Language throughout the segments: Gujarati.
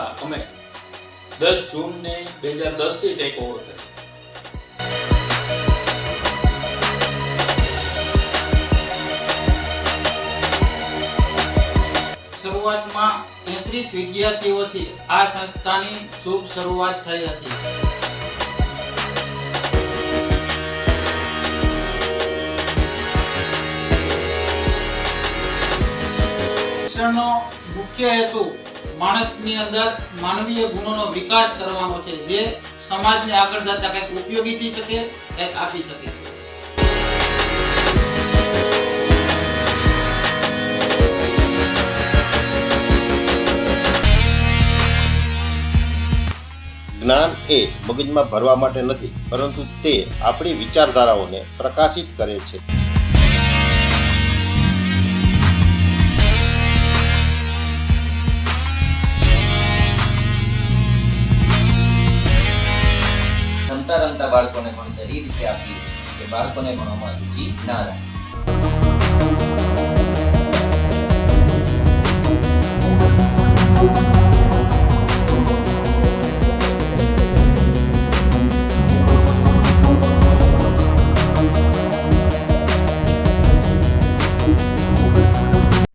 છતાં અમે 10 જૂન 2010 થી ટેક ઓવર કર્યો. શરૂઆતમાં 33 વિદ્યાર્થીઓથી આ સંસ્થાની શુભ શરૂઆત થઈ હતી. શિક્ષણનો મુખ્ય હેતુ માણસની અંદર માનવીય ગુણોનો વિકાસ કરવાનો છે, જે સમાજને આગળ જતા કંઈક ઉપયોગી થઈ શકે, કંઈક આપી શકે. જ્ઞાન એ મગજમાં ભરવા માટે નથી, પરંતુ તે આપણી વિચારધારાઓને પ્રકાશિત કરે છે. રમતા રમતા બાળકોને ભણતર એ રીતે આપી કે બાળકોને ભણવામાં રુચિ ના રહે.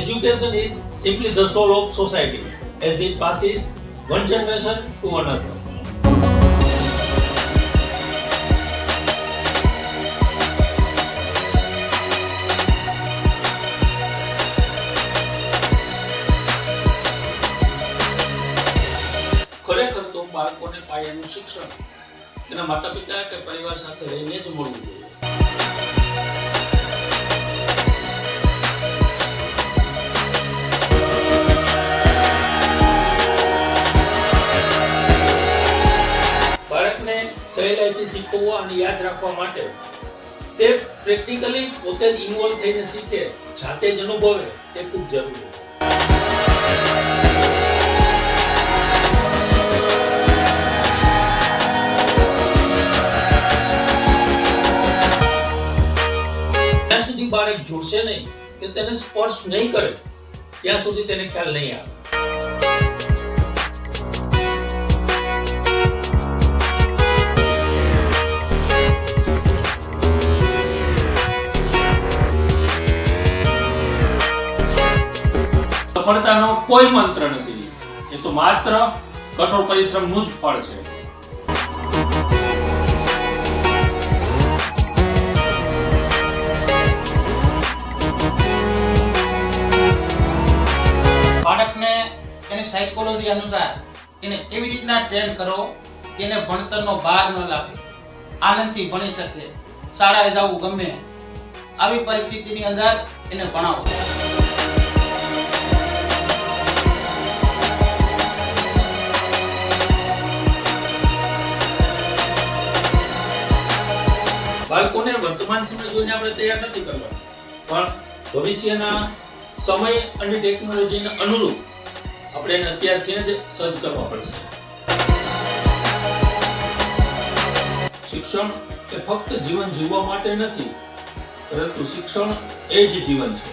Education is simply the soul of society as it passes one generation to another. ખરેખર તો બાળકોને પાયાનું શિક્ષણ તેના માતા પિતા કે પરિવાર સાથે રહીને જ મળવું જોઈએ. બાળકને સહેલાઈથી શીખવવા અને યાદ રાખવા માટે તે પ્રેક્ટિકલી પોતે જ ઇન્વોલ્વ થઈને શીખે, જાતે જ અનુભવે, તે ખૂબ જરૂરી છે. જ્યાં સુધી બાળક જોડશે નહીં કે તેને સ્પર્શ નહીં કરે ત્યાં સુધી તેને ખ્યાલ નહીં આવે. સફળતાનો કોઈ મંત્ર નથી, એ તો માત્ર કઠોર પરિશ્રમનું જ ફળ છે. બાળકને તેની સાયકોલોજી અનુસાર એને એવી રીતના ટ્રેન કરો કે એને ભણતરનો ભાર ન લાગે, આનંદથી ભણી શકે, શાળાએ જવું ગમે. આવી પરિસ્થિતિની અંદર એને ભણાવો. બાળકોને વર્તમાન સમય જોઈને આપણે તૈયાર નથી કરવા, પણ ભવિષ્યના સમય અને ટેકનોલોજીને અનુરૂપ આપણે એને અત્યારથી જ સજ્જ કરવા પડશે. શિક્ષણ એ ફક્ત જીવન જીવવા માટે નથી, પરંતુ શિક્ષણ એ જ જીવન છે.